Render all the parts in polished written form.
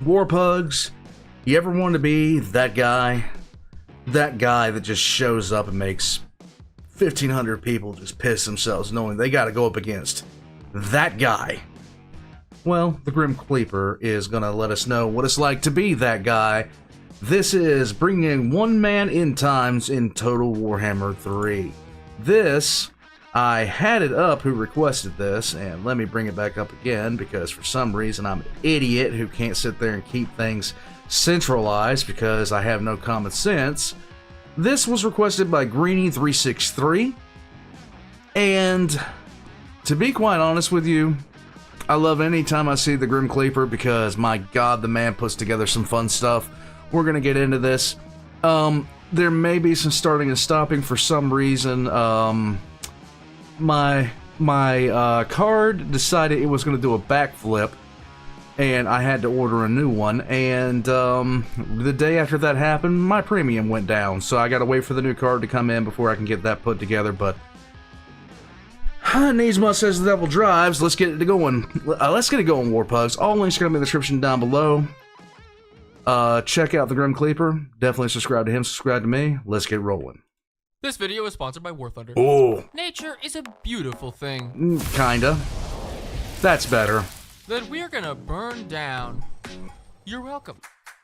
War Pugs, you ever want to be that guy? That guy that just shows up and makes 1,500 people just piss themselves knowing they got to go up against that guy. Well, the Grim Kleaper is going to let us know what it's like to be that guy. This is bringing one man in times in Total Warhammer 3. This, I had it up who requested this, and let me bring it back up again because for some reason I'm an idiot who can't sit there and keep things centralized because I have no common sense. This was requested by Greenie363, and to be quite honest with you, I love any time I see the Grim Kleaper because my god, the man puts together some fun stuff. We're gonna get into this. There may be some starting and stopping for some reason. My card decided it was gonna do a backflip, and I had to order a new one. And the day after that happened, my premium went down, so I gotta wait for the new card to come in before I can get that put together. But needs must as the devil drives. Let's get it going. Let's get it going, War Pugs. All links are gonna be in the description down below. Check out the Grim Kleaper. Definitely subscribe to him, subscribe to me. Let's get rolling. This video is sponsored by War Thunder. Oh. Nature is a beautiful thing. Kinda. That's better. That we're gonna burn down. You're welcome.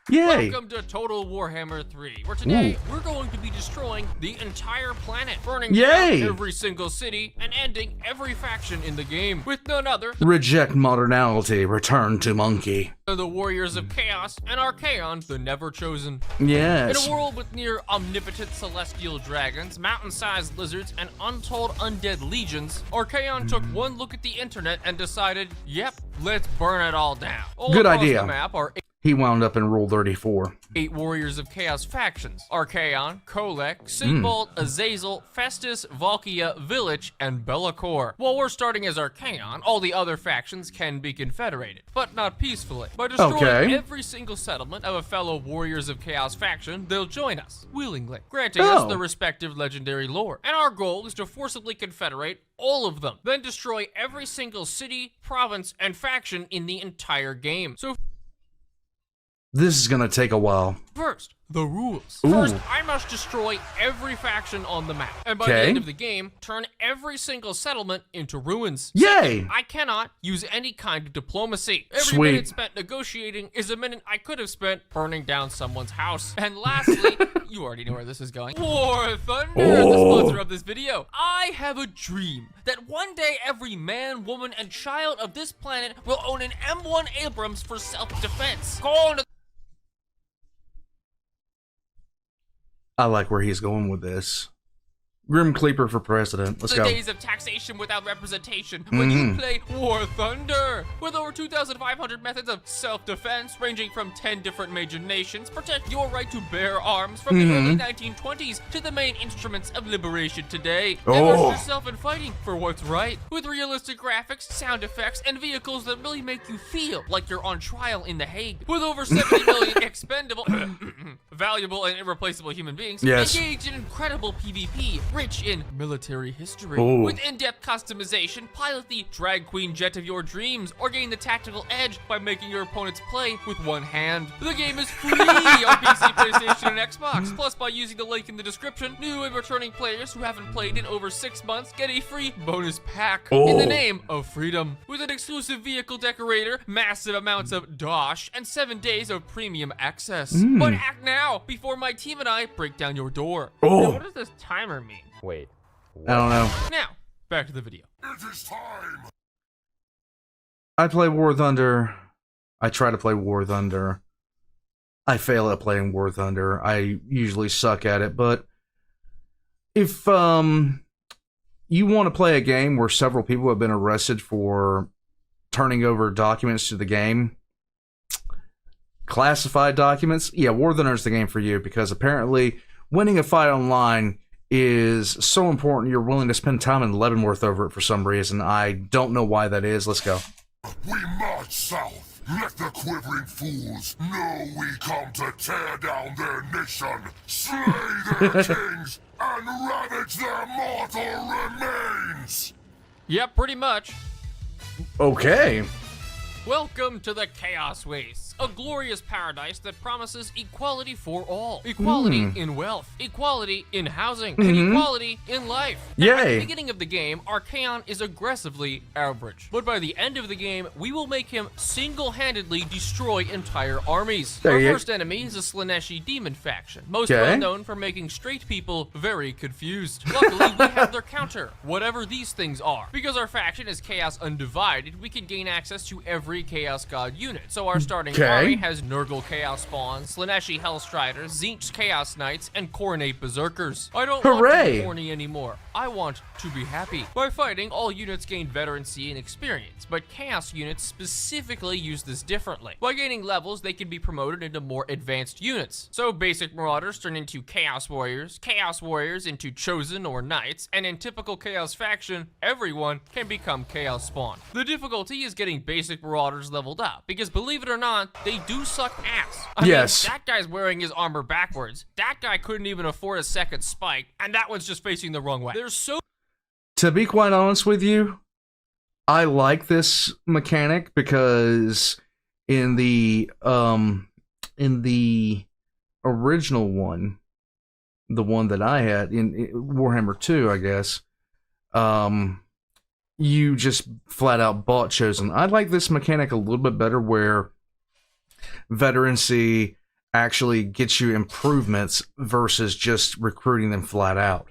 Yay! Welcome to Total Warhammer 3, where today we're going to be destroying the entire planet, burning down every single city, and ending every faction in the game, with none other Reject modernality, return to monkey. than the Warriors of Chaos and Archaon, the Never Chosen. Yes. In a world with near omnipotent celestial dragons, mountain-sized lizards, and untold undead legions, Archaon took one look at the internet and decided, yep, let's burn it all down. All Good across idea. The map are He wound up in Rule 34. 8 Warriors of Chaos factions: Archaon, Kolek, Sigbold, Azazel, Festus, Valkia, Village, and Be'lakor. While we're starting as Archaon, all the other factions can be confederated, but not peacefully. By destroying every single settlement of a fellow Warriors of Chaos faction, they'll join us, willingly, granting us the respective legendary lore. And our goal is to forcibly confederate all of them, then destroy every single city, province, and faction in the entire game. So this is gonna take a while. first, the rules. First, I must destroy every faction on the map. And by the end of the game, turn every single settlement into ruins. Yay! Second, I cannot use any kind of diplomacy. Every minute spent negotiating is a minute I could have spent burning down someone's house. And lastly, you already know where this is going. War Thunder is the sponsor of this video. I have a dream that one day every man, woman, and child of this planet will own an M1 Abrams for self-defense. Go on to I like where he's going with this. Grim Kleaper for president. Let's go. The days of taxation without representation when you play War Thunder. With over 2,500 methods of self-defense ranging from 10 different major nations, protect your right to bear arms from the early 1920s to the main instruments of liberation today. Immerse yourself in fighting for what's right. With realistic graphics, sound effects, and vehicles that really make you feel like you're on trial in The Hague. With over 70 million expendable, valuable, and irreplaceable human beings, engage in incredible PvP, rich in military history. With in-depth customization, pilot the drag queen jet of your dreams, or gain the tactical edge by making your opponents play with one hand. The game is free on PC, PlayStation, and Xbox. Plus, by using the link in the description, new and returning players who haven't played in over 6 months get a free bonus pack in the name of freedom. With an exclusive vehicle decorator, massive amounts of dosh, and 7 days of premium access. But act now before my team and I break down your door. Now, what does this timer mean? Wait. I don't know. Now, back to the video. It is time! I play War Thunder. I try to play War Thunder. I fail at playing War Thunder. I usually suck at it, but if you want to play a game where several people have been arrested for turning over documents to the game, classified documents, yeah, War Thunder is the game for you, because apparently winning a fight online is so important you're willing to spend time in Leavenworth over it for some reason. I don't know why that is. Let's go. We march south. Let the quivering fools know we come to tear down their nation, slay their kings, and ravage their mortal remains. Yep, pretty much. Okay. Welcome to the Chaos Wastes. a glorious paradise that promises equality for all. Equality in wealth, equality in housing, and equality in life. Now, at Yay. the beginning of the game, Archaon is aggressively average. But by the end of the game, we will make him single-handedly destroy entire armies. Our first enemy is a Slaaneshi demon faction, most well known for making straight people very confused. Luckily, we have their counter, whatever these things are. Because our faction is Chaos Undivided, we can gain access to every Chaos God unit. So our starting army has Nurgle Chaos Spawns, Slaaneshi Hellstriders, Tzeentch Chaos Knights, and Khornate Berserkers. I don't want to be horny anymore. I want to be happy. By fighting, all units gain veterancy and experience, but Chaos units specifically use this differently. By gaining levels, they can be promoted into more advanced units. So basic Marauders turn into Chaos Warriors into Chosen or Knights, and in typical Chaos faction, everyone can become Chaos Spawn. The difficulty is getting basic Marauders leveled up, because believe it or not, they do suck ass. I mean, that guy's wearing his armor backwards, that guy couldn't even afford a second spike, and that one's just facing the wrong way. To be quite honest with you, I like this mechanic because in the original one, the one that I had in Warhammer 2, I guess, you just flat out bought Chosen. I like this mechanic a little bit better where veterancy actually gets you improvements versus just recruiting them flat out.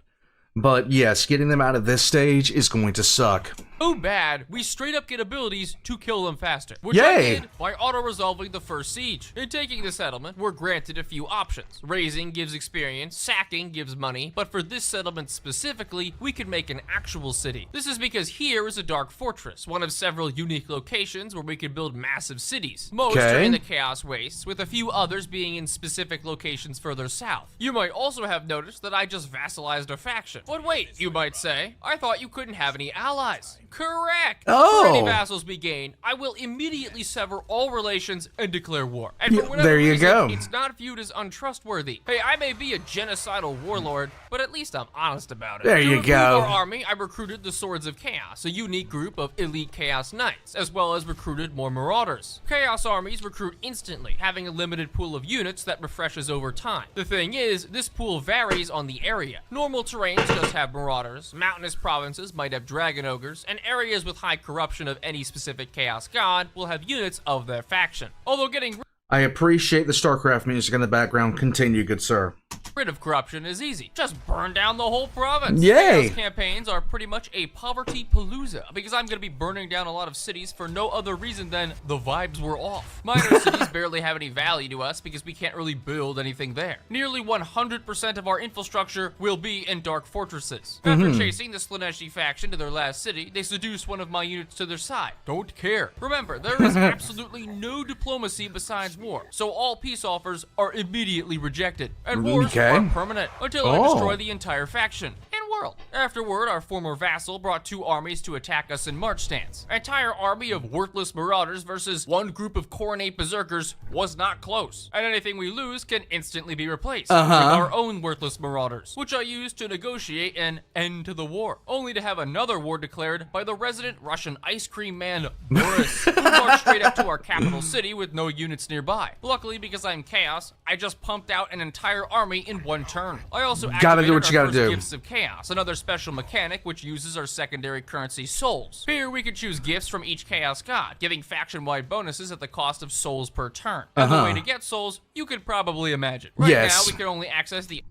But yes, getting them out of this stage is going to suck. So bad, we straight up get abilities to kill them faster, which I did by auto-resolving the first siege. In taking the settlement, we're granted a few options. Raising gives experience, sacking gives money, but for this settlement specifically, we can make an actual city. This is because here is a dark fortress, one of several unique locations where we can build massive cities. Most are in the Chaos Wastes, with a few others being in specific locations further south. You might also have noticed that I just vassalized a faction. But wait, you might say, I thought you couldn't have any allies. Correct! For any vassals we gain, I will immediately sever all relations and declare war. And for whatever reason, it's not viewed as untrustworthy. Hey, I may be a genocidal warlord, but at least I'm honest about it. There you go. To improve our army, I recruited the Swords of Chaos, a unique group of elite Chaos Knights, as well as recruited more Marauders. Chaos armies recruit instantly, having a limited pool of units that refreshes over time. The thing is, this pool varies on the area. Normal terrains just have Marauders, mountainous provinces might have Dragon Ogres, and areas with high corruption of any specific Chaos God will have units of their faction. Although getting I appreciate the StarCraft music in the background. Continue, good sir. rid of corruption is easy. Just burn down the whole province. Yay! Chaos campaigns are pretty much a poverty palooza because I'm going to be burning down a lot of cities for no other reason than the vibes were off. Minor cities barely have any value to us because we can't really build anything there. Nearly 100% of our infrastructure will be in dark fortresses. After chasing the Slaaneshi faction to their last city, they seduce one of my units to their side. Don't care. Remember, there is absolutely no diplomacy besides war, so all peace offers are immediately rejected, and wars are permanent until I destroy the entire faction and world. Afterward, our former vassal brought 2 armies to attack us in march stance. An entire army of worthless marauders versus one group of Khornate berserkers was not close, and anything we lose can instantly be replaced with our own worthless marauders, which I used to negotiate an end to the war, only to have another war declared by the resident Russian ice cream man Boris, who marched straight up to our capital city with no units nearby. Luckily, because I'm Chaos, I just pumped out an entire army in one turn. I also activated our first Gifts of Chaos, another special mechanic which uses our secondary currency souls. Here we can choose gifts from each Chaos God, giving faction-wide bonuses at the cost of souls per turn. And the way to get souls, you could probably imagine. Right now, we can only access the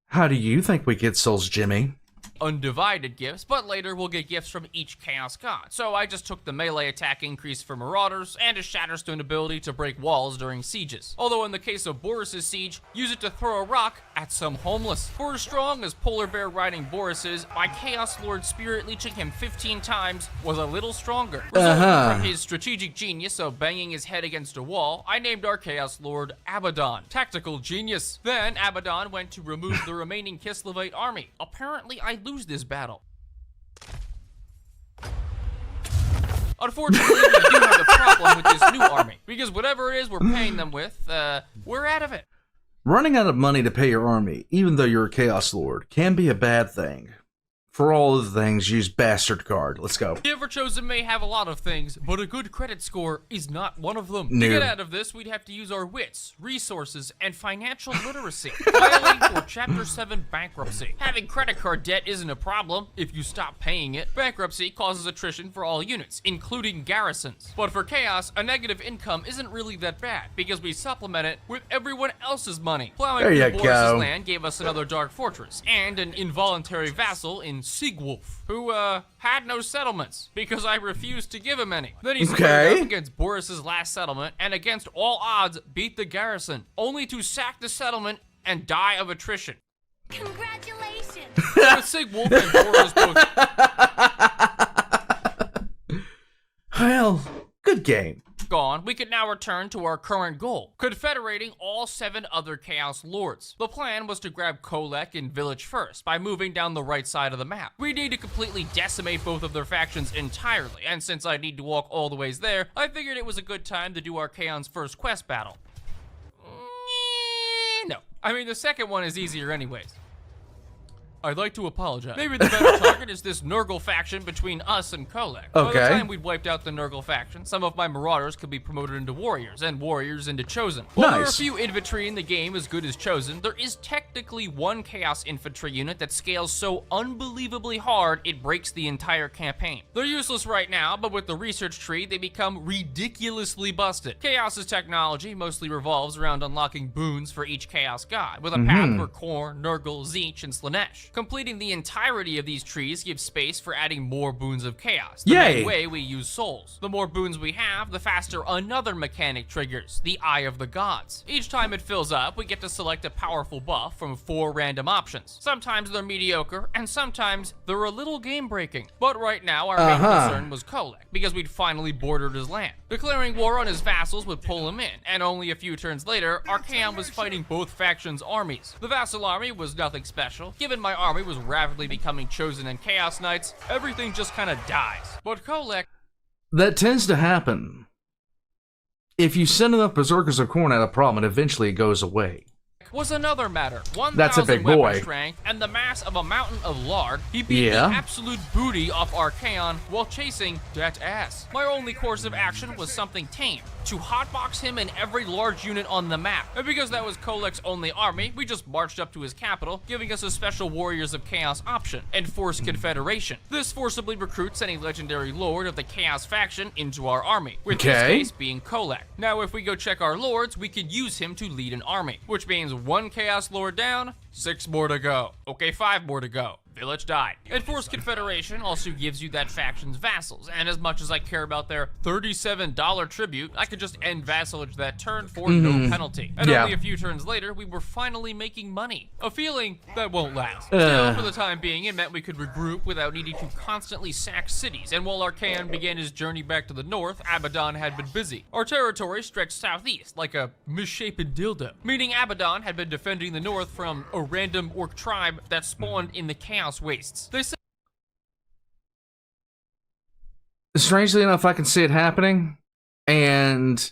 How do you think we get souls, Jimmy? undivided gifts, but later we'll get gifts from each Chaos God. So I just took the melee attack increase for Marauders and a Shatterstone ability to break walls during sieges. Although in the case of Boris's siege, use it to throw a rock at some homeless. For as strong as Polar Bear riding Boris is, my Chaos Lord spirit leeching him 15 times was a little stronger. Resulting from his strategic genius of banging his head against a wall, I named our Chaos Lord Abaddon. Tactical genius. Then Abaddon went to remove the remaining Kislevite army. Apparently I lose this battle. Unfortunately, we do have a problem with this new army, because whatever it is we're paying them with, we're out of it. Running out of money to pay your army, even though you're a Chaos Lord, can be a bad thing. For all of the things, use bastard card. Let's go. The Ever-Chosen may have a lot of things, but a good credit score is not one of them. No. To get out of this, we'd have to use our wits, resources, and financial literacy. Filing for Chapter 7 bankruptcy. Having credit card debt isn't a problem if you stop paying it. Bankruptcy causes attrition for all units, including garrisons. But for Chaos, a negative income isn't really that bad, because we supplement it with everyone else's money. Plowing There you through Boris's go. land gave us another dark fortress, and an involuntary vassal in Siegwolf, who, had no settlements, because I refused to give him any. Then he squared up against Boris's last settlement, and against all odds, beat the garrison, only to sack the settlement and die of attrition. Congratulations! With Siegwolf and Boris both Well, good game. gone, we could now return to our current goal, confederating all 7 other Chaos Lords. The plan was to grab Kolek and Village first, by moving down the right side of the map. We need to completely decimate both of their factions entirely, and since I need to walk all the ways there, I figured it was a good time to do our Chaon's first quest battle. No, I mean the second one is easier anyways. I'd like to apologize. Maybe the better target is this Nurgle faction between us and Kolek. By the Okay. time we'd wiped out the Nurgle faction, some of my Marauders could be promoted into Warriors, and Warriors into Chosen. While there are a Nice. few infantry in the game as good as Chosen, there is technically one Chaos infantry unit that scales so unbelievably hard it breaks the entire campaign. They're useless right now, but with the research tree, they become ridiculously busted. Chaos's technology mostly revolves around unlocking boons for each Chaos god, with a path for Khorne, Nurgle, Tzeentch, and Slaanesh. Completing the entirety of these trees gives space for adding more boons of chaos. The Yay! main way we use souls. The more boons we have, the faster another mechanic triggers, the Eye of the Gods. Each time it fills up, we get to select a powerful buff from 4 random options. Sometimes they're mediocre, and sometimes they're a little game-breaking. But right now, our main concern was Kolek, because we'd finally bordered his land. Declaring war on his vassals would pull him in, and only a few turns later, Archaon was fighting both factions' armies. The vassal army was nothing special. Given my army was rapidly becoming Chosen and Chaos Knights, everything just kind of dies. But Kolek That tends to happen. If you send enough Berserkers of Khorne at a problem, and eventually it goes away. was another matter. 1,000 That's a big weapon boy. strength and the mass of a mountain of lard. He beat Yeah. the absolute booty off Archaon while chasing that ass. My only course of action was something tame, to hotbox him in every large unit on the map. And because that was Kolek's only army, we just marched up to his capital, giving us a special Warriors of Chaos option, Enforced Confederation. This forcibly recruits any legendary lord of the Chaos faction into our army, with this Okay. case being Kolek. Now if we go check our lords, we could use him to lead an army, which means 1 Chaos Lord down, 6 more to go. Okay, 5 more to go. Village died. Enforced Confederation also gives you that faction's vassals, and as much as I care about their $37 tribute, I could just end vassalage that turn for no penalty. And Yeah. only a few turns later, we were finally making money. A feeling that won't last. Still, for the time being, it meant we could regroup without needing to constantly sack cities, and while Archaon began his journey back to the north, Abaddon had been busy. Our territory stretched southeast, like a misshapen dildo, meaning Abaddon had been defending the north from a random orc tribe that spawned in the Chaos Wastes. They said Strangely enough, I can see it happening, and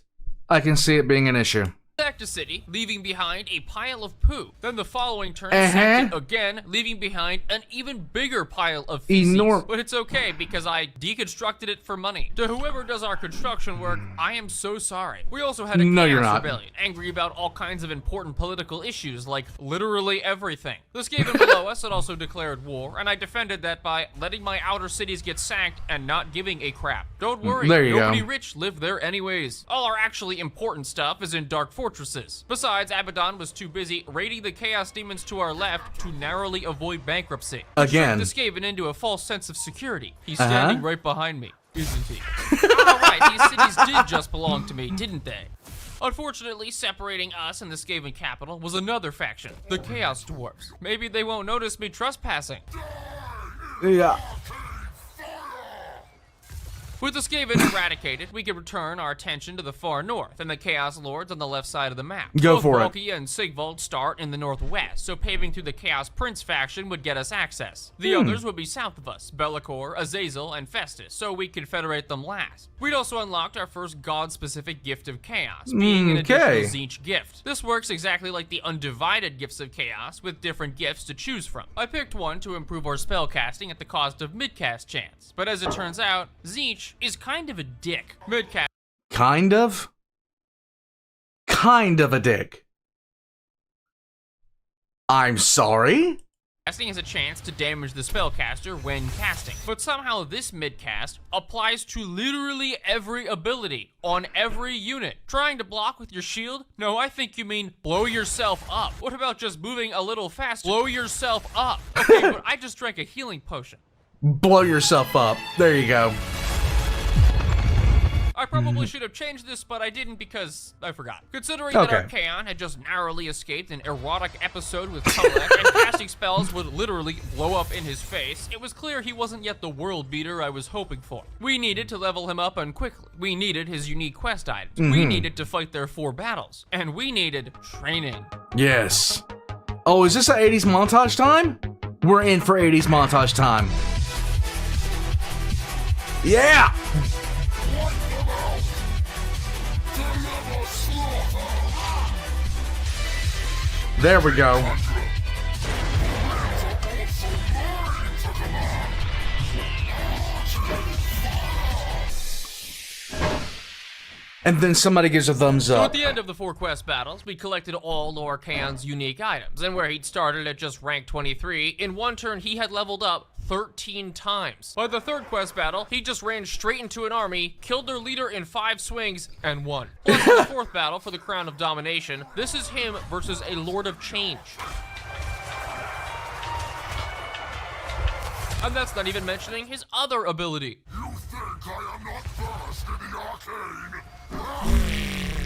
I can see it being an issue. sacked a city, leaving behind a pile of poo. Then the following turn sacked it again, leaving behind an even bigger pile of feces. But it's okay, because I deconstructed it for money. To whoever does our construction work, I am so sorry. We also had a Chaos Rebellion, angry about all kinds of important political issues, like literally everything. The Skaven below us had also declared war, and I defended that by letting my outer cities get sacked and not giving a crap. Don't worry, nobody rich lived there anyways. All our actually important stuff is in Dark Fortresses. Besides, Abaddon was too busy raiding the Chaos Demons to our left to narrowly avoid bankruptcy. Again. This gave it into a false sense of security. He's standing right behind me, isn't he? Alright, these cities did just belong to me, didn't they? Unfortunately, separating us and the Skaven capital was another faction, the Chaos Dwarves. Maybe they won't notice me trespassing. Yeah. With the Skaven eradicated, we could return our attention to the far north and the Chaos Lords on the left side of the map. Go Both for it. Valkia and Sigvald start in the northwest, so paving through the Chaos Prince faction would get us access. The others would be south of us, Be'lakor, Azazel, and Festus, so we could federate them last. We'd also unlocked our first god-specific gift of Chaos, being an additional Okay. Tzeentch gift. This works exactly like the undivided gifts of Chaos, with different gifts to choose from. I picked one to improve our spell casting at the cost of mid-cast chance, but as it turns out, Tzeentch is kind of a dick. Mid-cast Kind of? Kind of a dick. I'm sorry? casting has a chance to damage the spellcaster when casting, but somehow this mid-cast applies to literally every ability on every unit. Trying to block with your shield? No, I think you mean blow yourself up. What about just moving a little faster? Blow yourself up. Okay, but I just drank a healing potion. Blow yourself up. There you go. I probably should have changed this, but I didn't because I forgot. Considering that Okay. Archaon had just narrowly escaped an erotic episode with Kolek and casting spells would literally blow up in his face, it was clear he wasn't yet the world beater I was hoping for. We needed to level him up and quickly. We needed his unique quest items. We needed to fight their 4 battles. And we needed training. Yes. Oh, is this an 80s montage time? We're in for 80s montage time. Yeah! There we go. And then somebody gives a thumbs So up. at the end of the 4 quest battles, we collected all Lorcan's unique items, and where he'd started at just rank 23, in one turn he had leveled up 13 times. By the 3rd quest battle, he just ran straight into an army, killed their leader in 5 swings, and won. Plus, in the 4th battle for the Crown of Domination, this is him versus a Lord of Change. And that's not even mentioning his other ability. You think I am not versed in the arcane?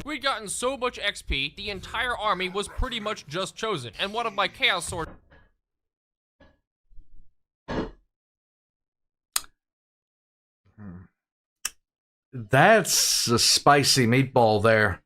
We'd gotten so much XP, the entire army was pretty much just chosen, and one of my Chaos Swords That's a spicy meatball there.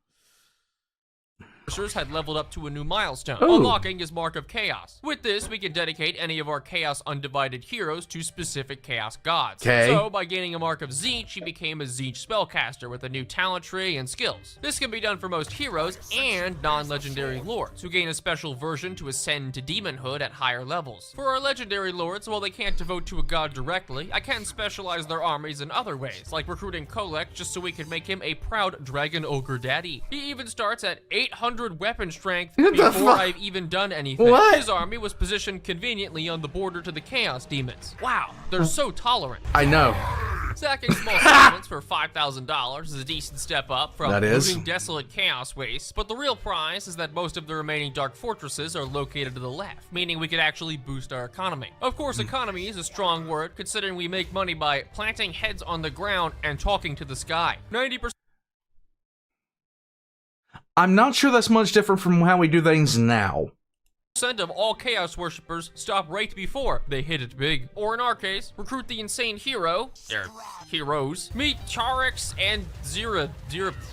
had leveled up to a new milestone, Ooh. unlocking his Mark of Chaos. With this, we can dedicate any of our Chaos Undivided heroes to specific Chaos gods. 'Kay. So, by gaining a Mark of Tzeentch, he became a Tzeentch spellcaster with a new talent tree and skills. This can be done for most heroes and non-legendary lords, who gain a special version to ascend to demonhood at higher levels. For our legendary lords, while they can't devote to a god directly, I can specialize their armies in other ways, like recruiting Kolek just so we can make him a proud dragon ogre daddy. He even starts at 800 weapon strength What the before fuck? I've even done anything. What? His army was positioned conveniently on the border to the Chaos Demons. Wow, they're so tolerant. I know. Sacking small settlements for $5,000 is a decent step up from That is. looting desolate chaos wastes, but the real prize is that most of the remaining dark fortresses are located to the left, meaning we could actually boost our economy. Of course, economy is a strong word, considering we make money by planting heads on the ground and talking to the sky. 90% I'm not sure that's much different from how we do things now. of all Chaos Worshippers stop right before they hit it big. Or in our case, recruit the insane hero, or heroes, meet Charix and Zira.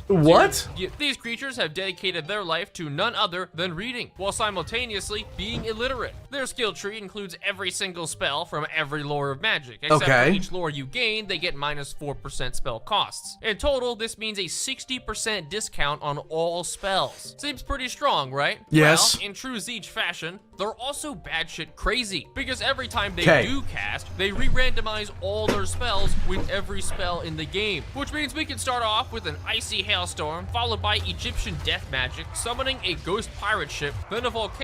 What? These creatures have dedicated their life to none other than reading, while simultaneously being illiterate. Their skill tree includes every single spell from every lore of magic, except Okay. for each lore you gain, they get minus 4% spell costs. In total, this means a 60% discount on all spells. Seems pretty strong, right? Yes. Well, in true Tzeentch fashion, they're also batshit crazy, because every time they 'Kay. do cast, they re-randomize all their spells with every spell in the game, which means we can start off with an icy hailstorm, followed by Egyptian death magic, summoning a ghost pirate ship, then a volcano,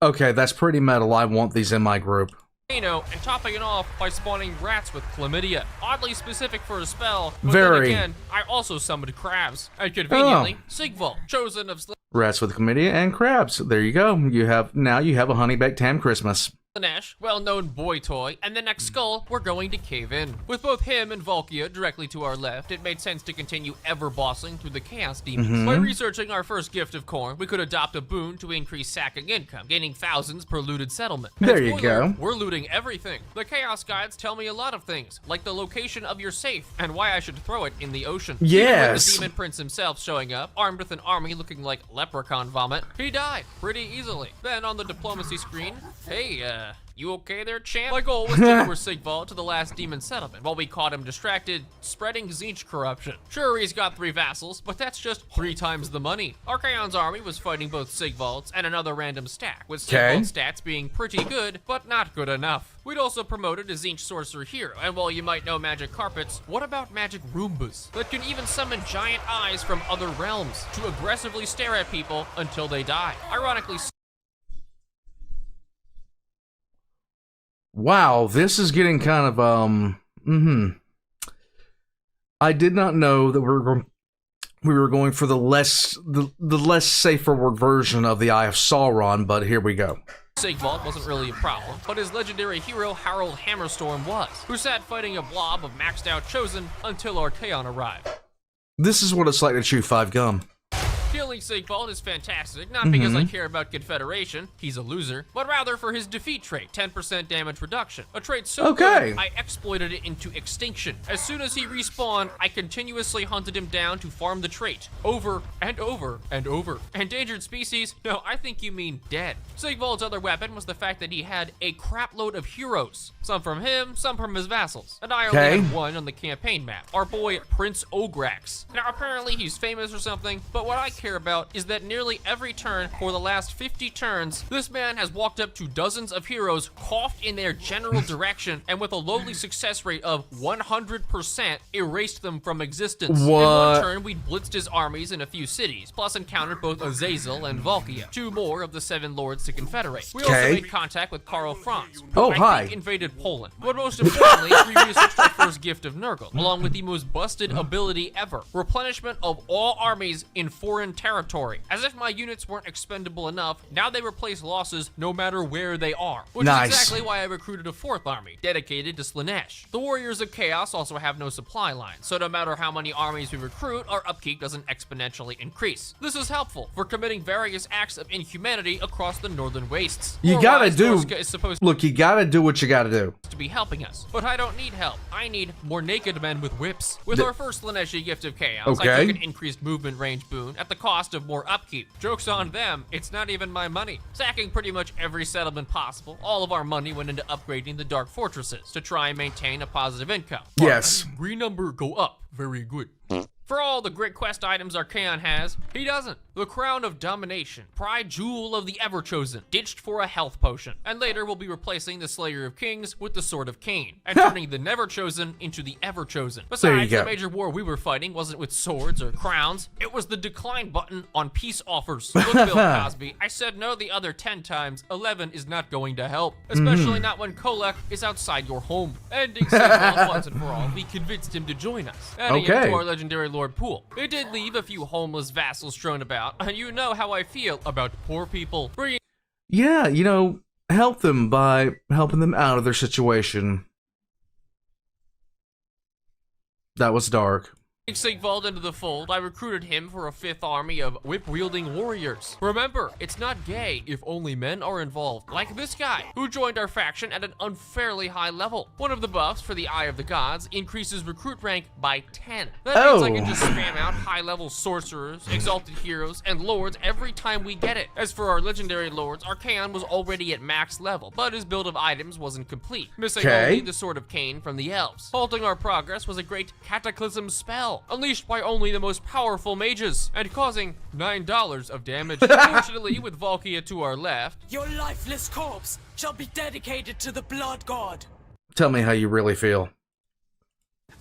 Okay, that's pretty metal. I want these in my group. and topping it off by spawning rats with chlamydia. Oddly specific for a spell, but Very. then again, I also summoned crabs. And conveniently, Sigvald, chosen of Rats with chlamydia and crabs. There you go. You have a honey baked ham Christmas. Slaanesh, well-known boy toy, and the next skull, we're going to cave in. With both him and Volkia directly to our left, it made sense to continue ever-bossing through the Chaos Demons. By researching our first gift of corn, we could adopt a boon to increase sacking income, gaining thousands per looted settlement. And There you spoiler, go. we're looting everything. The Chaos Guides tell me a lot of things, like the location of your safe, and why I should throw it in the ocean. Even Yes. with the Demon Prince himself showing up, armed with an army looking like leprechaun vomit, he died pretty easily. Then on the diplomacy screen, hey, you okay there, champ? My goal was to lure Sigvald to the last demon settlement, while we caught him distracted, spreading Tzeentch corruption. Sure, he's got 3 vassals, but that's just 3 times the money. Archaon's army was fighting both Sigvald's and another random stack, with Sigvald's stats being pretty good, but not good enough. We'd also promoted a Tzeentch sorcerer hero, and while you might know magic carpets, what about magic Roombas that can even summon giant eyes from other realms to aggressively stare at people until they die? Ironically, Wow, this is getting kind of, I did not know that we were going for the less safer version of the Eye of Sauron, but here we go. Sigvald wasn't really a problem, but his legendary hero Harold Hammerstorm was, who sat fighting a blob of maxed out Chosen until Archaon arrived. This is what it's like to chew 5 gum. Killing Sigvald is fantastic, not because I care about Confederation, he's a loser, but rather for his defeat trait, 10% damage reduction. A trait so good, I exploited it into extinction. As soon as he respawned, I continuously hunted him down to farm the trait, over and over and over. Endangered species? No, I think you mean dead. Sigvald's other weapon was the fact that he had a crapload of heroes. Some from him, some from his vassals. And I only had 1 on the campaign map, our boy Prince Ograx. Now apparently he's famous or something, but what I care about is that nearly every turn for the last 50 turns, this man has walked up to dozens of heroes, coughed in their general direction, and with a lowly success rate of 100%, erased them from existence. In one turn, we'd blitzed his armies in a few cities, plus encountered both Azazel and Volkia, 2 more of the 7 lords to confederate. We also made contact with Karl Franz, who I think invaded Poland. But most importantly, we researched our first gift of Nurgle, along with the most busted ability ever, replenishment of all armies in foreign territory. As if my units weren't expendable enough, now they replace losses no matter where they are. Which is exactly why I recruited a 4th army, dedicated to Slaanesh. The Warriors of Chaos also have no supply line, so no matter how many armies we recruit, our upkeep doesn't exponentially increase. This is helpful for committing various acts of inhumanity across the northern wastes. You gotta do, look, you gotta do what you gotta do. To be helping us, but I don't need help. I need more naked men with whips. With our first Slaaneshi gift of Chaos, I took an increased movement range boon at the cost of more upkeep. Joke's on them, it's not even my money. Sacking pretty much every settlement possible, all of our money went into upgrading the Dark Fortresses to try and maintain a positive income. Yes. Green number go up, very good. For all the great quest items Archaon has, he doesn't. The Crown of Domination, Pride Jewel of the Everchosen, ditched for a health potion. And later we'll be replacing the Slayer of Kings with the Sword of Cain, and turning the Never Chosen into the Everchosen. Besides, the major war we were fighting wasn't with swords or crowns, it was the decline button on peace offers. Look, Bill Cosby, I said no the other 10 times, 11 is not going to help. Especially not when Kolek is outside your home. Ending Sigvald once and for all, we convinced him to join us, adding him to our legendary Lord pool. It did leave a few homeless vassals strewn about, and you know how I feel about poor people. Yeah, you know, help them by helping them out of their situation. That was dark. Sigvald into the fold, I recruited him for a 5th army of whip-wielding warriors. Remember, it's not gay if only men are involved, like this guy, who joined our faction at an unfairly high level. One of the buffs for the Eye of the Gods increases recruit rank by 10. That means I can just spam out high-level sorcerers, exalted heroes, and lords every time we get it. As for our legendary lords, Archaon was already at max level, but his build of items wasn't complete, missing only the Sword of Cain from the elves. Halting our progress was a great cataclysm spell, unleashed by only the most powerful mages, and causing $9 of damage. Fortunately, with Volkia to our left, your lifeless corpse shall be dedicated to the blood god. Tell me how you really feel.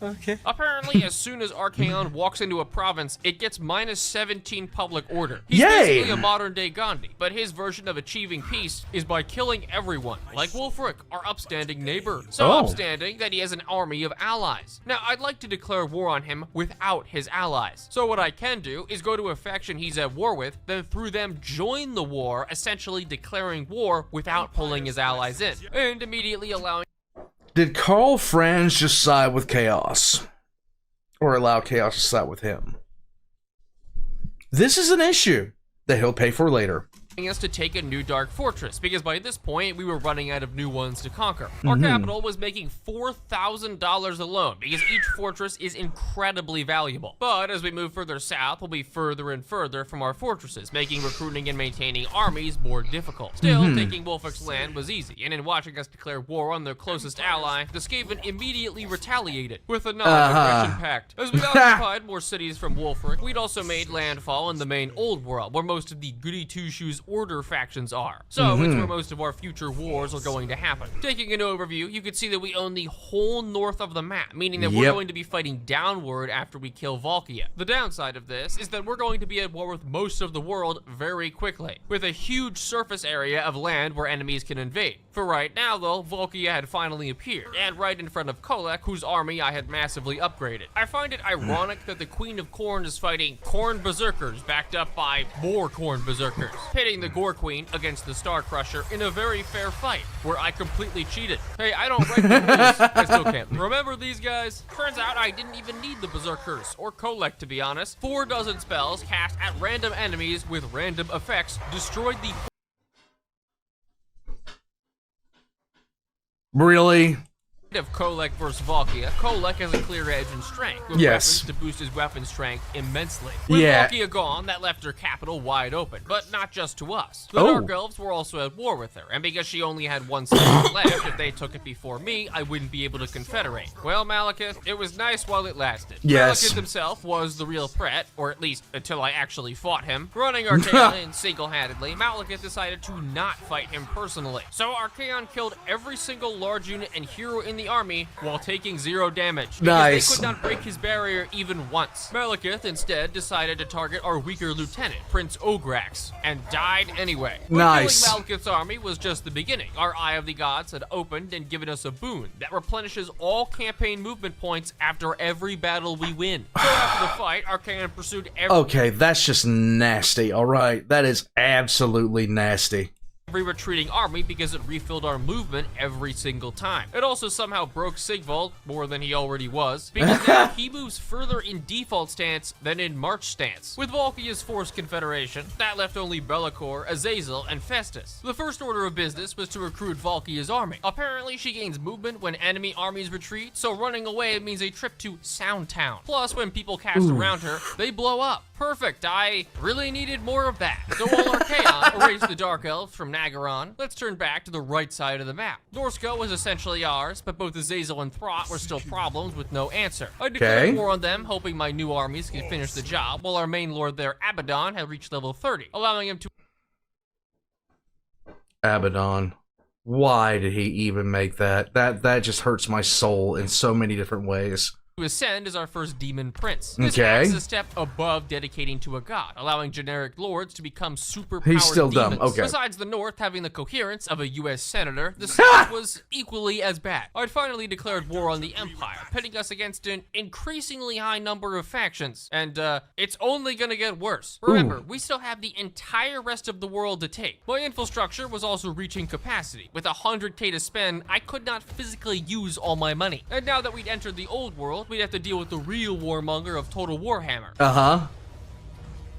Okay. Apparently, as soon as Archaon walks into a province, it gets -17 public order. He's Yay! basically a modern-day Gandhi, but his version of achieving peace is by killing everyone, like Wulfric, our upstanding neighbor. So upstanding that he has an army of allies. Now, I'd like to declare war on him without his allies. So what I can do is go to a faction he's at war with, then through them join the war, essentially declaring war without pulling his allies in, and immediately allowing. Did Karl Franz just side with Chaos? Or allow Chaos to side with him? This is an issue that he'll pay for later. Us to take a new dark fortress, because by this point we were running out of new ones to conquer. Our capital was making $4,000 alone, because each fortress is incredibly valuable. But as we move further south, we'll be further and further from our fortresses, making recruiting and maintaining armies more difficult. Still, taking Wulfric's land was easy, and in watching us declare war on their closest ally, the Skaven immediately retaliated with a non-aggression pact. As we occupied more cities from Wulfric, we'd also made landfall in the main old world, where most of the goody two-shoes order factions are. So it's where most of our future wars are going to happen. Taking an overview, you can see that we own the whole north of the map, meaning that we're going to be fighting downward after we kill Valkia. The downside of this is that we're going to be at war with most of the world very quickly, with a huge surface area of land where enemies can invade. For right now though, Valkia had finally appeared, and right in front of Kolek, whose army I had massively upgraded. I find it ironic that the Queen of Khorne is fighting Khorne Berserkers backed up by more Khorne Berserkers, pitting the Gore Queen against the Star Crusher in a very fair fight, where I completely cheated. Hey, I don't write the rules, I still can't. Remember these guys? Turns out I didn't even need the Berserkers, or Kolek to be honest. 4 dozen spells cast at random enemies with random effects destroyed the... Really? Of Kolek versus Valkia, Kolek has a clear edge in strength, with weapons to boost his weapon strength immensely. With Valkia gone, that left her capital wide open, but not just to us. The Dark Elves were also at war with her, and because she only had one city left, if they took it before me, I wouldn't be able to confederate. Well, Malekith, it was nice while it lasted. Malekith himself was the real threat, or at least until I actually fought him. Running Archaon single-handedly, Malekith decided to not fight him personally. So Archaon killed every single large unit and hero in the army while taking 0 damage. Because they could not break his barrier even once. Malekith instead decided to target our weaker lieutenant, Prince Ograx, and died anyway. But killing Malekith's army was just the beginning. Our Eye of the Gods had opened and given us a boon that replenishes all campaign movement points after every battle we win. So after the fight, Archaon pursued Okay, that's just nasty, alright? That is absolutely nasty. Every retreating army because it refilled our movement every single time. It also somehow broke Sigvald more than he already was, because now he moves further in default stance than in march stance. With Valkia's forced confederation, that left only Be'lakor, Azazel, and Festus. The first order of business was to recruit Valkia's army. Apparently she gains movement when enemy armies retreat, so running away means a trip to Soundtown. Plus, when people cast around her, they blow up. Perfect, I really needed more of that. So while Archaon erased the Dark Elves from Nagaron, let's turn back to the right side of the map. Norsco was essentially ours, but both Azazel and Throt were still problems with no answer. I declared war on them, hoping my new armies could finish the job, while our main lord there, Abaddon, had reached level 30, allowing him to... Abaddon. Why did he even make that? That just hurts my soul in so many different ways. ascend as our first demon prince. This acts a step above dedicating to a god, allowing generic lords to become super powered He's still demons. dumb, okay. Besides the North having the coherence of a US senator, the South was equally as bad. I'd finally declared war on the Empire, pitting us against an increasingly high number of factions, and it's only gonna get worse. Remember, we still have the entire rest of the world to take. My infrastructure was also reaching capacity. With 100k to spend, I could not physically use all my money. And now that we'd entered the old world, we'd have to deal with the real warmonger of Total Warhammer.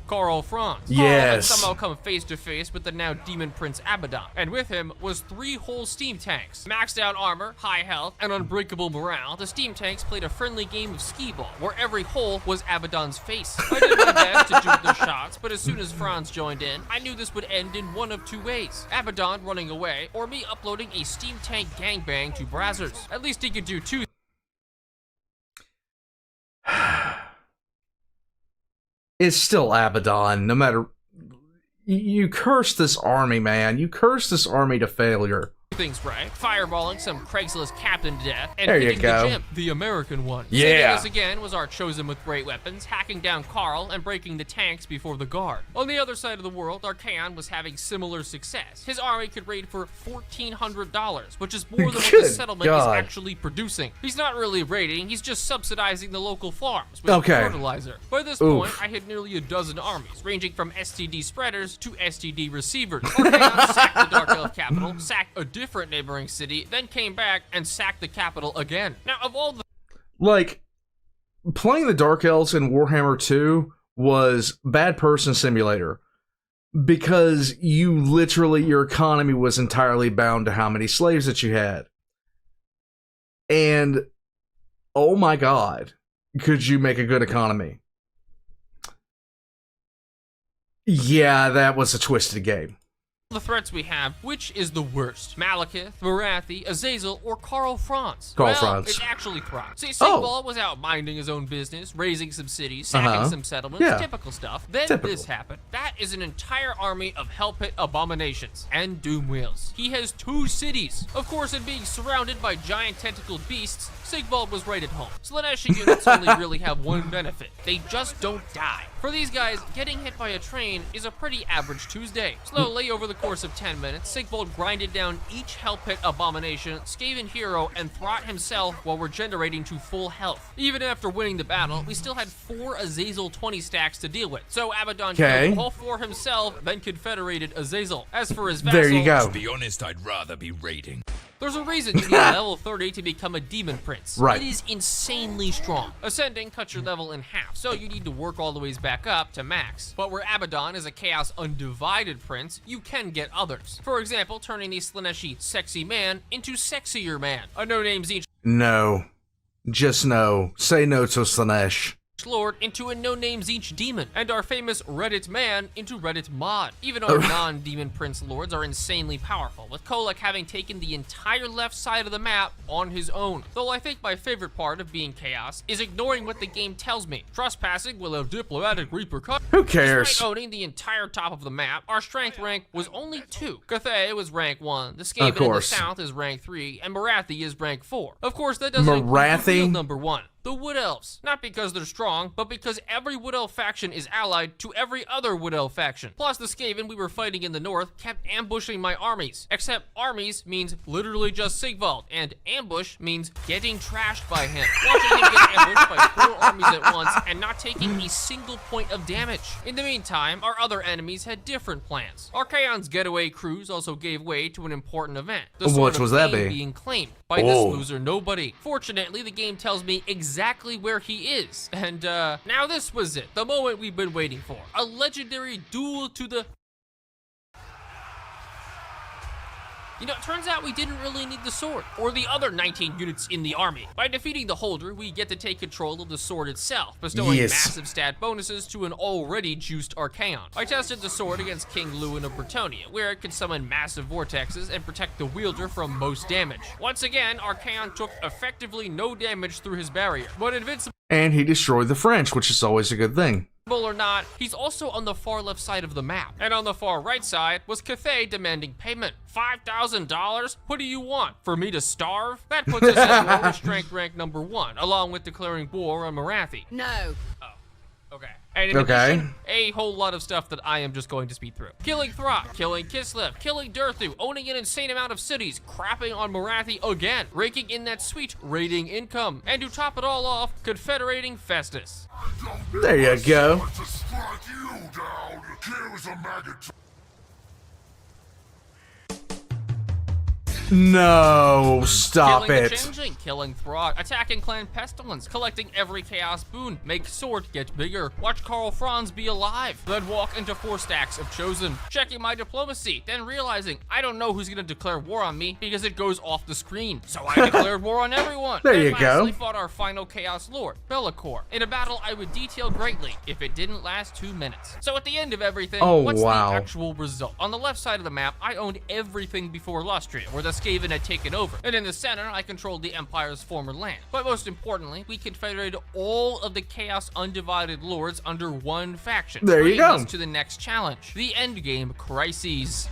Karl Franz. Yes. Karl had somehow come face to face with the now demon prince Abaddon, and with him was 3 whole steam tanks. Maxed out armor, high health, and unbreakable morale, the steam tanks played a friendly game of skee-ball, where every hole was Abaddon's face. I did my best to dupe the shots, but as soon as Franz joined in, I knew this would end in one of 2 ways. Abaddon running away, or me uploading a steam tank gangbang to Brazzers. At least he could do 2 It's still Abaddon, no matter... You curse this army, man. You curse this army to failure. things right, fireballing some Craigslist captain to death, and There you hitting go. the gym, the American one. Yeah. Saving us again was our chosen with great weapons, hacking down Carl and breaking the tanks before the guard. On the other side of the world, our Kaon was having similar success. His army could raid for $1,400, which is more than what the Good settlement God. is actually producing. He's not really raiding, he's just subsidizing the local farms with Okay. fertilizer. By this point, I had nearly a dozen armies, ranging from STD spreaders to STD receivers. Our Kaon sacked the Dark Elf capital, sacked a different neighboring city, then came back and sacked the capital again. Now, of all the Like, playing the Dark Elves in Warhammer 2 was bad person simulator. Because you literally, your economy was entirely bound to how many slaves that you had. And, oh my god, could you make a good economy? Yeah, that was a twisted game. threats we have, which is the worst? Malekith, Marathi, Azazel, or Karl Franz? Karl well, Franz. it's actually Franz. See, Oh. Sigvald was out minding his own business, raising some cities, sacking some settlements, Yeah. typical stuff. Then Typical. this happened. That is an entire army of Hellpit abominations and doom wheels. He has 2 cities. Of course, in being surrounded by giant tentacled beasts, Sigvald was right at home. Slaneshi units only really have one benefit. They just don't die. For these guys, getting hit by a train is a pretty average Tuesday. Slowly, over the course of 10 minutes, Sigvald grinded down each Hellpit abomination, Skaven hero, and Throt himself while regenerating to full health. Even after winning the battle, we still had 4 Azazel 20 stacks to deal with. So Abaddon killed all 4 himself, then confederated Azazel. As for his vassal, There you go. To be honest, I'd rather be raiding. there's a reason you need level 30 to become a demon prince. Right. It is insanely strong. Ascending cuts your level in half, so you need to work all the ways back up to max. But where Abaddon is a Chaos Undivided prince, you can get others. For example, turning the Slaneshi sexy man into sexier man. A no-name Zinch No. Just no. Say no to Slanesh. Lord into a no-name Zinch demon, and our famous Reddit man into Reddit mod. Even our non-demon prince lords are insanely powerful, with Kolek having taken the entire left side of the map on his own. Though I think my favorite part of being Chaos is ignoring what the game tells me. Trespassing will have diplomatic repercussions. Who cares? Despite owning the entire top of the map, our strength rank was only 2. Cathay was rank 1, the Skaven in the course. south is rank 3, and Marathi is rank 4. Of course, that doesn't include the Marathi? real number 1. The Wood Elves. Not because they're strong, but because every Wood Elf faction is allied to every other Wood Elf faction. Plus, the Skaven we were fighting in the north kept ambushing my armies. Except armies means literally just Sigvald, and ambush means getting trashed by him. Watching him get ambushed by 4 armies at once and not taking a single point of damage. In the meantime, our other enemies had different plans. Archaon's getaway cruise also gave way to an important event. The Which Sword of was that Pain be? being claimed by this loser nobody. Fortunately, the game tells me exactly where he is. And now this was it, the moment we've been waiting for. A legendary duel to the... You know, it turns out we didn't really need the sword, or the other 19 units in the army. By defeating the holder, we get to take control of the sword itself, bestowing Yes. massive stat bonuses to an already juiced Archaon. I tested the sword against King Lewin of Bretonnia, where it could summon massive vortexes and protect the wielder from most damage. Once again, Archaon took effectively no damage through his barrier, but invincible And he destroyed the French, which is always a good thing. or not, he's also on the far left side of the map. And on the far right side was Cathay demanding payment. $5,000? What do you want? For me to starve? That puts us at war strength rank number 1, along with declaring war on Marathi. No. Okay. And in Okay. addition, a whole lot of stuff that I am just going to speed through. Killing Throt, killing Kislev, killing Durthu, owning an insane amount of cities, crapping on Marathi again, raking in that sweet raiding income, and to top it all off, confederating Festus. There you go. To strike you down. Here's a maggot. No, stop Killing the it. Changeling, killing Throt, attacking Clan Pestilence, collecting every Chaos boon, make sword get bigger, watch Karl Franz be alive, then walk into 4 stacks of Chosen, checking my diplomacy, then realizing I don't know who's gonna declare war on me because it goes off the screen, so I declared war on everyone. There Then you go. lastly fought our final Chaos Lord, Bellicor, in a battle I would detail greatly if it didn't last 2 minutes. So at the end of everything, Oh, what's wow. the actual result? On the left side of the map, I owned everything before Lustria, where the Skaven had taken over. And in the center, I controlled the Empire's former land. But most importantly, we confederated all of the Chaos Undivided Lords under one faction. There you bringing go. us to the next challenge, the endgame crises.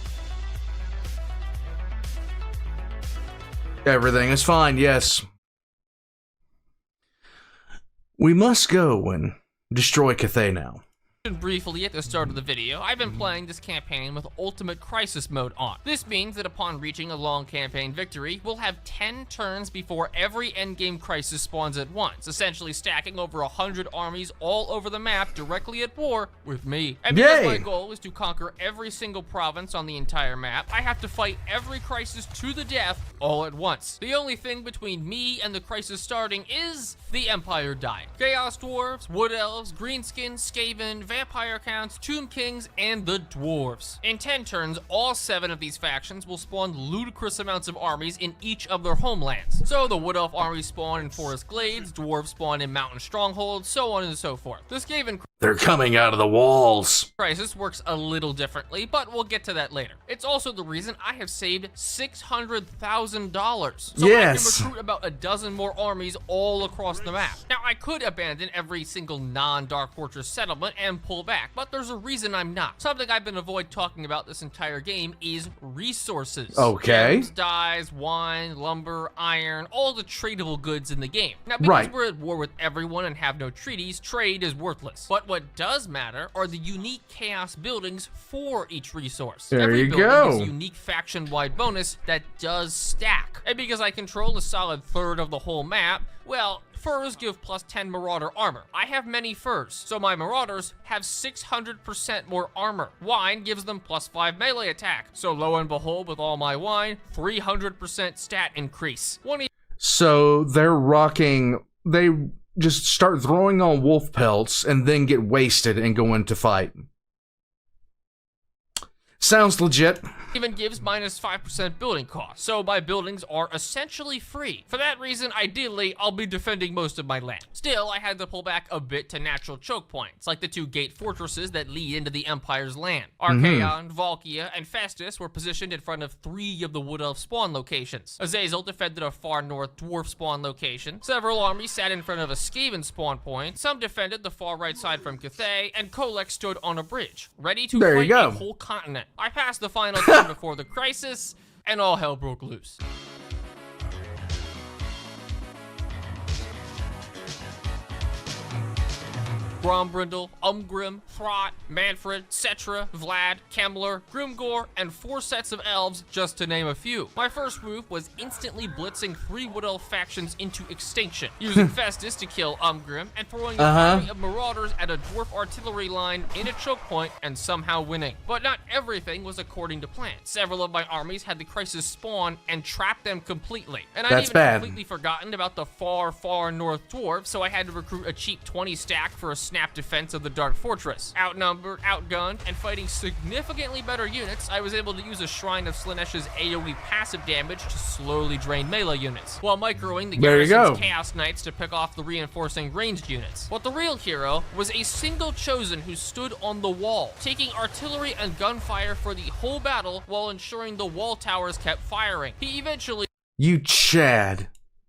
Everything is fine, yes. We must go and destroy Cathay now. Briefly at the start of the video, I've been playing this campaign with Ultimate Crisis mode on. This means that upon reaching a long campaign victory, we'll have 10 turns before every endgame crisis spawns at once, essentially stacking over 100 armies all over the map directly at war with me. And because my goal is to conquer every single province on the entire map, I have to fight every crisis to the death all at once. The only thing between me and the crisis starting is the Empire dying. Chaos Dwarves, Wood Elves, Greenskins, Skaven, Vampire Counts, Tomb Kings, and the Dwarves. In 10 turns, all 7 of these factions will spawn ludicrous amounts of armies in each of their homelands. So the Wood Elf armies spawn in Forest Glades, Dwarves spawn in Mountain Strongholds, so on and so forth. The Skaven They're coming out of the walls. crisis works a little differently, but we'll get to that later. It's also the reason I have saved $600,000. So Yes. I can recruit about a dozen more armies all across the map. Now, I could abandon every single non-Dark Fortress settlement and pull back, but there's a reason I'm not. Something I've been avoiding talking about this entire game is resources. Okay. Gems, dyes, wine, lumber, iron, all the tradable goods in the game. Now, because we're at war with everyone and have no treaties, trade is worthless. But what does matter are the unique chaos buildings for each resource. There Every you building go. is a unique faction-wide bonus that does stack. And because I control a solid third of the whole map, well, furs give plus 10 Marauder armor. I have many furs, so my Marauders have 600% more armor. Wine gives them plus 5 melee attack. So lo and behold, with all my wine, 300% stat increase. So they're rocking. They just start throwing on wolf pelts and then get wasted and go into fight. Sounds legit. Even gives minus 5% building cost, so my buildings are essentially free. For that reason, ideally, I'll be defending most of my land. Still, I had to pull back a bit to natural choke points, like the 2 gate fortresses that lead into the Empire's land. Archaon, Valkia, and Festus were positioned in front of 3 of the Wood Elf spawn locations. Azazel defended a far north dwarf spawn location. Several armies sat in front of a Skaven spawn point. Some defended the far right side from Cathay, and Kolek stood on a bridge, ready to fight a whole continent. I passed the final turn before the crisis, and all hell broke loose. Grombrindle, Umgrim, Throt, Manfred, Cetra, Vlad, Kemmler, Grimgor, and 4 sets of elves, just to name a few. My first move was instantly blitzing 3 Wood Elf factions into extinction, using Festus to kill Umgrim, and throwing a army of Marauders at a dwarf artillery line in a choke point, and somehow winning. But not everything was according to plan. Several of my armies had the crisis spawn and trap them completely. And I'd even completely forgotten about the far, far north dwarves, so I had to recruit a cheap 20 stack for a snap defense of the Dark Fortress. Outnumbered, outgunned, and fighting significantly better units, I was able to use a Shrine of Slanesh's AoE passive damage to slowly drain melee units, while microing the garrison's Chaos Knights to pick off the reinforcing ranged units. But the real hero was a single Chosen who stood on the wall, taking artillery and gunfire for the whole battle while ensuring the wall towers kept firing. He eventually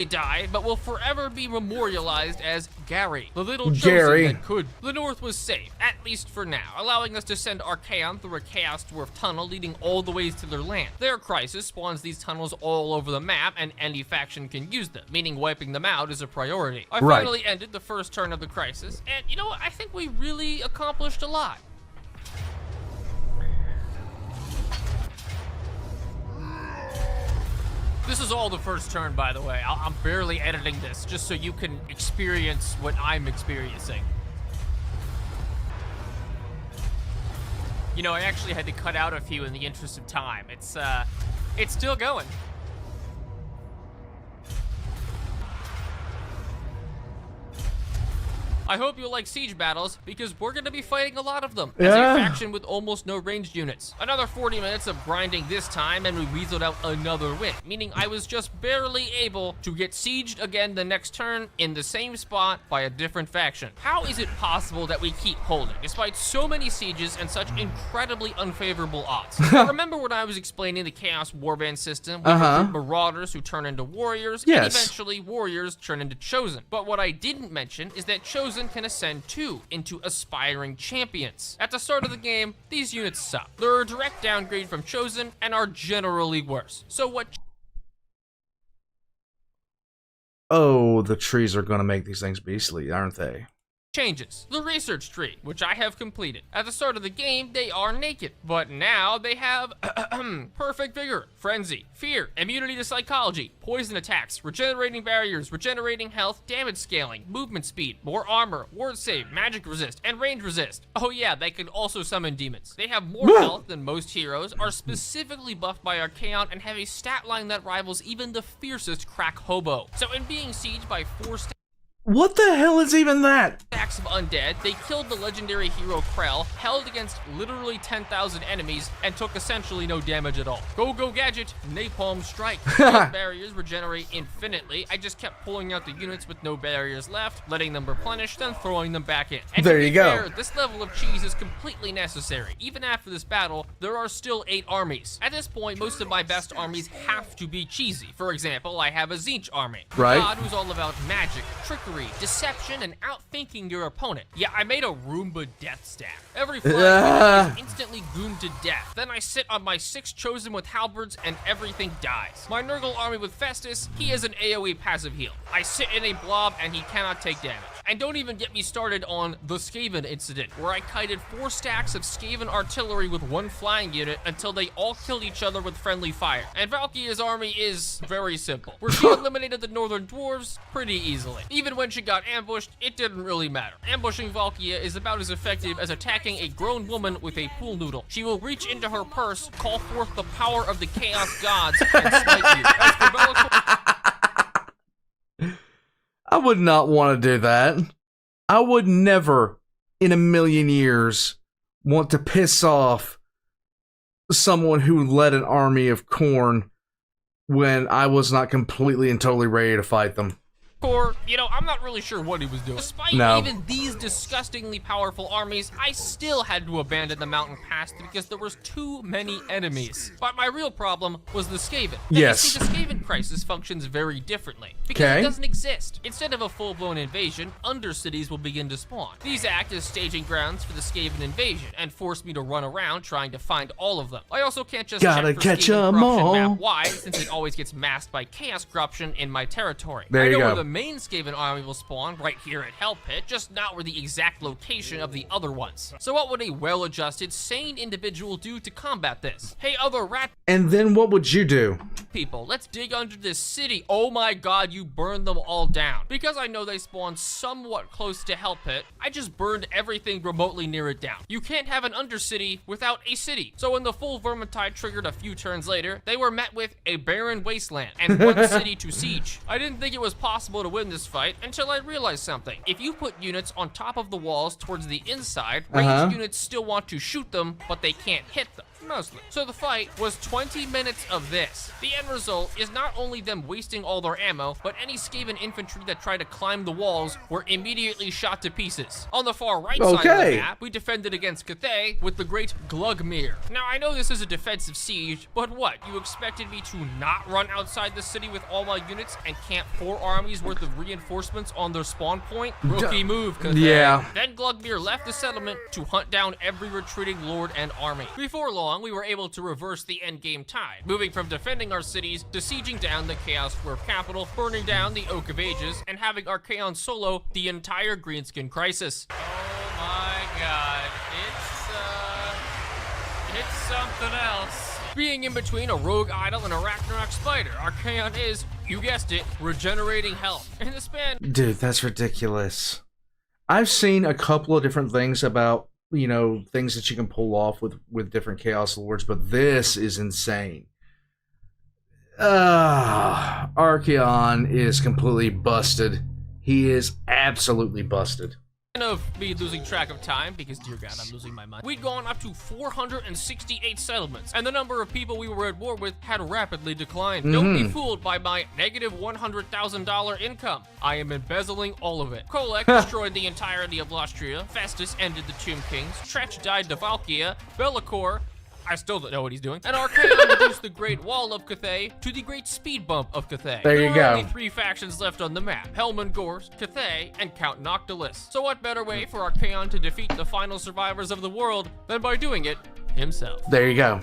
died, but will forever be memorialized as Gary, the little Chosen that could. The North was safe, at least for now, allowing us to send Archaon through a Chaos Dwarf tunnel leading all the ways to their land. Their crisis spawns these tunnels all over the map, and any faction can use them, meaning wiping them out is a priority. I finally ended the first turn of the crisis, and you know what? I think we really accomplished a lot. This is all the first turn, by the way. I'm barely editing this, just so you can experience what I'm experiencing. You know, I actually had to cut out a few in the interest of time. It's still going. I hope you like siege battles, because we're gonna be fighting a lot of them, as a faction with almost no ranged units. Another 40 minutes of grinding this time, and we weaseled out another win, meaning I was just barely able to get sieged again the next turn in the same spot by a different faction. How is it possible that we keep holding, despite so many sieges and such incredibly unfavorable odds? Remember when I was explaining the Chaos Warband system, we recruit Marauders who turn into Warriors, and eventually Warriors turn into Chosen. But what I didn't mention is that Chosen can ascend too into aspiring champions. At the start of the game, these units suck. They're a direct downgrade from Chosen and are generally worse. So what Oh, the trees are gonna make these things beastly, aren't they? Changes. The research tree, which I have completed. At the start of the game, they are naked, but now they have perfect vigor, frenzy, fear, immunity to psychology, poison attacks, regenerating barriers, regenerating health, damage scaling, movement speed, more armor, ward save, magic resist, and range resist. Oh yeah, they can also summon demons. They have more health than most heroes, are specifically buffed by Archaon, and have a stat line that rivals even the fiercest crack hobo. So in being sieged by 4 What the hell is even that? stacks of undead, they killed the legendary hero Krell, held against literally 10,000 enemies, and took essentially no damage at all. Go gadget, napalm strike. Those barriers regenerate infinitely. I just kept pulling out the units with no barriers left, letting them replenish, then throwing them back in. And There to be you go. fair, this level of cheese is completely necessary. Even after this battle, there are still 8 armies. At this point, most of my best armies have to be cheesy. For example, I have a Tzeentch army. Right. God who's all about magic, trickery, deception, and outthinking your opponent. Yeah, I made a Roomba death stack. Every flying enemy is instantly goomed to death. Then I sit on my 6 chosen with halberds and everything dies. My Nurgle army with Festus, he is an AoE passive heal. I sit in a blob and he cannot take damage. And don't even get me started on the Skaven incident, where I kited 4 stacks of Skaven artillery with 1 flying unit until they all killed each other with friendly fire. And Valkyria's army is very simple, where she eliminated the Northern Dwarves pretty easily. Even when she got ambushed, it didn't really matter. Ambushing Valkyria is about as effective as attacking a grown woman with a pool noodle. She will reach into her purse, call forth the power of the Chaos Gods, and smite you. As for Be'lakor, I would not want to do that. I would never, in a million years, want to piss off someone who led an army of corn when I was not completely and totally ready to fight them. you know, I'm not really sure what he was doing. Despite even these disgustingly powerful armies, I still had to abandon the mountain pass because there was too many enemies. But my real problem was the Skaven. And Yes. you see, the Skaven crisis functions very differently because it doesn't exist. Instead of a full-blown invasion, undercities will begin to spawn. These act as staging grounds for the Skaven invasion and force me to run around trying to find all of them. I also can't just Gotta check for catch Skaven 'em corruption all. map wide since it always gets masked by chaos corruption in my territory. There I you know go. where the main Skaven army will spawn right here at Hell Pit, just not where the exact location of the other ones. So what would a well-adjusted, sane individual do to combat this? Hey, other rat And then what would you do? people, let's dig under this city. Oh my god, you burned them all down. Because I know they spawn somewhat close to Hell Pit, I just burned everything remotely near it down. You can't have an undercity without a city. So when the full Vermintide triggered a few turns later, they were met with a barren wasteland and one city to siege. I didn't think it was possible to win this fight until I realized something. If you put units on top of the walls towards the inside, ranged units still want to shoot them, but they can't hit them. Mostly. So the fight was 20 minutes of this. The end result is not only them wasting all their ammo, but any Skaven infantry that tried to climb the walls were immediately shot to pieces. On the far right side of the map, we defended against Cathay with the great Glugmir. Now I know this is a defensive siege, but what? You expected me to not run outside the city with all my units and camp 4 armies worth of reinforcements on their spawn point? Rookie move, Cathay. Yeah. Then Glugmir left the settlement to hunt down every retreating lord and army. Before long, we were able to reverse the endgame tide, moving from defending our cities to sieging down the Chaos Dwarf capital, burning down the Oak of Ages, and having Archaon solo the entire Greenskin crisis. Oh my god, it's something else. Being in between a rogue idol and a Ragnarok spider, Archaon is, you guessed it, regenerating health. In the span... Dude, that's ridiculous. I've seen a couple of different things about, you know, things that you can pull off with different Chaos Lords, but this is insane. Archaon is completely busted. He is absolutely busted. Of me losing track of time, because dear god, I'm losing my mind. We'd gone up to 468 settlements, and the number of people we were at war with had rapidly declined. Don't be fooled by my negative $100,000 income. I am embezzling all of it. Kolek destroyed the entirety of Lostria, Festus ended the Tomb Kings, Tretch died to Valkyria, Be'lakor, I still don't know what he's doing, and Archaon reduced the Great Wall of Cathay to the Great Speed Bump of Cathay. There you There go. are only 3 factions left on the map, Helman Gorst, Cathay, and Count Noctilus. So what better way for Archaon to defeat the final survivors of the world than by doing it himself? There you go.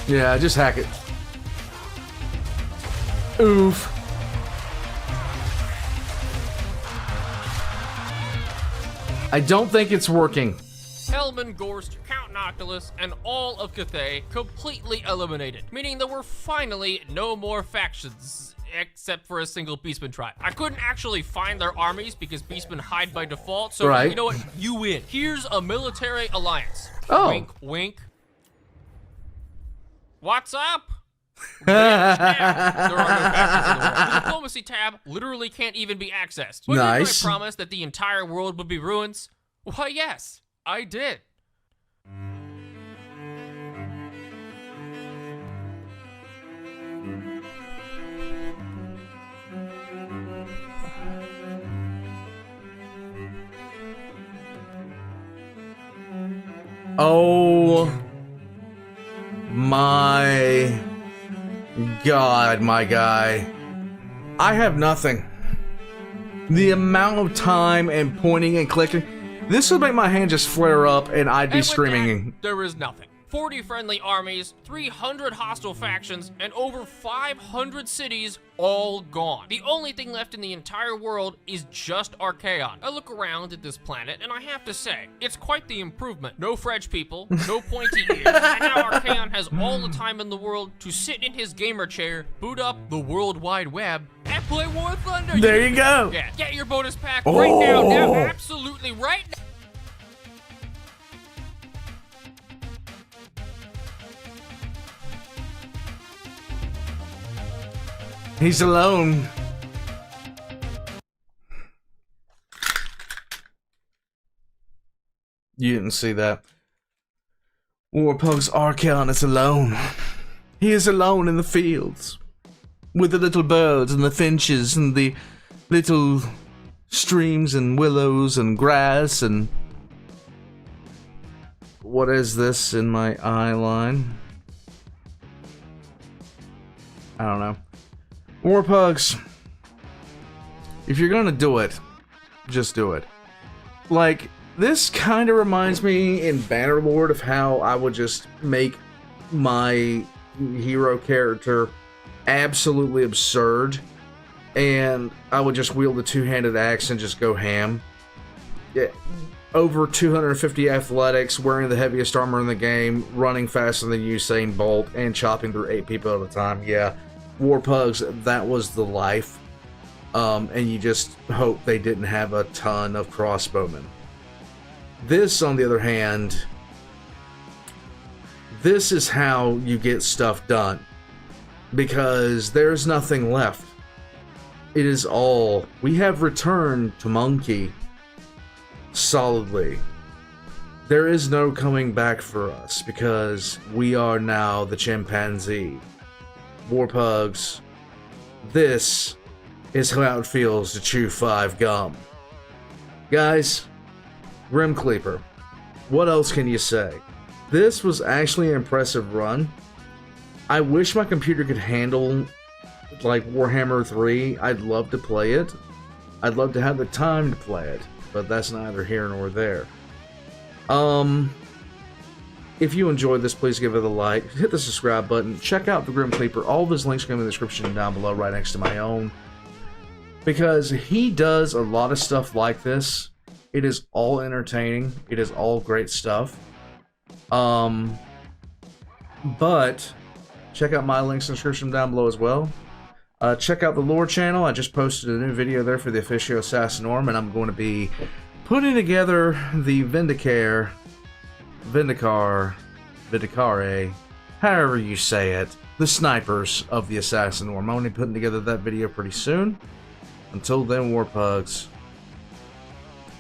Yeah, just hack it. Oof. I don't think it's working. Hellman, Gorst, Count Noctilus, and all of Cathay completely eliminated, meaning there were finally no more factions, except for a single Beastman tribe. I couldn't actually find their armies because Beastmen hide by default, so Right. you know what? You win. Here's a military alliance. Oh. Wink, wink. What's up? There are no factions in the world. The diplomacy tab literally can't even be accessed. But Nice. did I promise that the entire world would be ruins? Why, yes, I did. Oh my God, my guy. I have nothing. The amount of time and pointing and clicking, this would make my hand just flare up and I'd be And with screaming. that, there is nothing. 40 friendly armies, 300 hostile factions, and over 500 cities all gone. The only thing left in the entire world is just Archaon. I look around at this planet and I have to say, it's quite the improvement. No French people, no pointy ears, and now Archaon has all the time in the world to sit in his gamer chair, boot up the World Wide Web, and play War Thunder. There you go. Yeah, get your bonus pack right now, Oh. absolutely right now. He's alone. You didn't see that. Warpug's Archaon is alone. He is alone in the fields. With the little birds and the finches and the little streams and willows and grass and... What is this in my eye line? I don't know. Warpugs, if you're gonna do it, just do it. Like, this kind of reminds me in Bannerlord of how I would just make my hero character absolutely absurd, and I would just wield the two-handed axe and just go ham. Yeah, over 250 athletics, wearing the heaviest armor in the game, running faster than Usain Bolt, and chopping through 8 people at a time. Yeah. Warpugs, that was the life, and you just hope they didn't have a ton of crossbowmen. This, on the other hand, this is how you get stuff done, because there's nothing left. It is all, we have returned to Monkey solidly. There is no coming back for us, because we are now the chimpanzee. Warpugs, this is how it feels to chew 5 gum. Guys, Grim Kleaper, what else can you say? This was actually an impressive run. I wish my computer could handle, like, Warhammer 3. I'd love to play it. I'd love to have the time to play it, but that's neither here nor there. If you enjoyed this, please give it a like, hit the subscribe button, check out the Grim Kleaper. All of his links are in the description down below, right next to my own. Because he does a lot of stuff like this. It is all entertaining. It is all great stuff. But check out my links in the description down below as well. Check out the lore channel. I just posted a new video there for the Officio Assassinorum, and I'm going to be putting together the Vindicare, Vindicare, however you say it, the snipers of the Assassinorum. I'm going to be putting together that video pretty soon. Until then, Warpugs,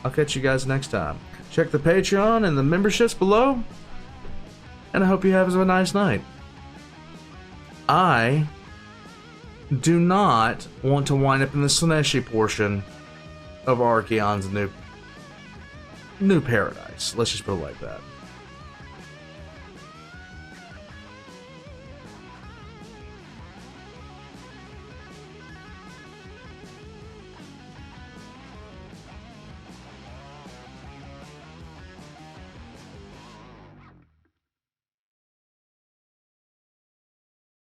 I'll catch you guys next time. Check the Patreon and the memberships below, and I hope you have a nice night. I do not want to wind up in the Slaneshi portion of Archaon's new paradise. Let's just put it like that.